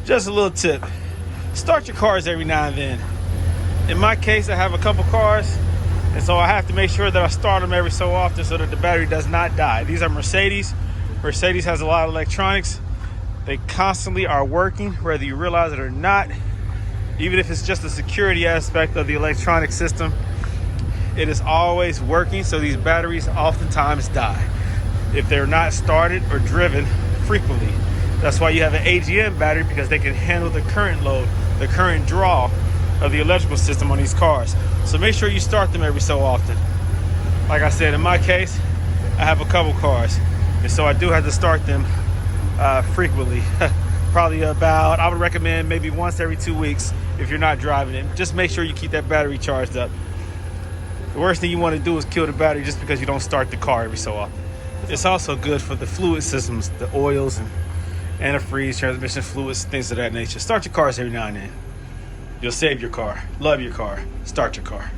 Just a little tip. Start your cars every now and then. In my case, I have a couple cars, and so I have to make sure that I start them every so often so that the battery does not die. These are Mercedes. Mercedes has a lot of electronics. They constantly are working, whether you realize it or not. Even if it's just the security aspect of the electronic system, it is always working, so these batteries oftentimes die if they're not started or driven frequently. That's why you have an AGM battery, because they can handle the current load, the current draw of the electrical system on these cars. So make sure you start them every so often. Like I said, in my case, I have a couple cars, and so I do have to start them frequently. Probably about, I would recommend maybe once every 2 weeks if you're not driving it. Just make sure you keep that battery charged up. The worst thing you want to do is kill the battery just because you don't start the car every so often. It's also good for the fluid systems, the oils and antifreeze, transmission fluids, things of that nature. Start your cars every now and then. You'll save your car. Love your car. Start your car.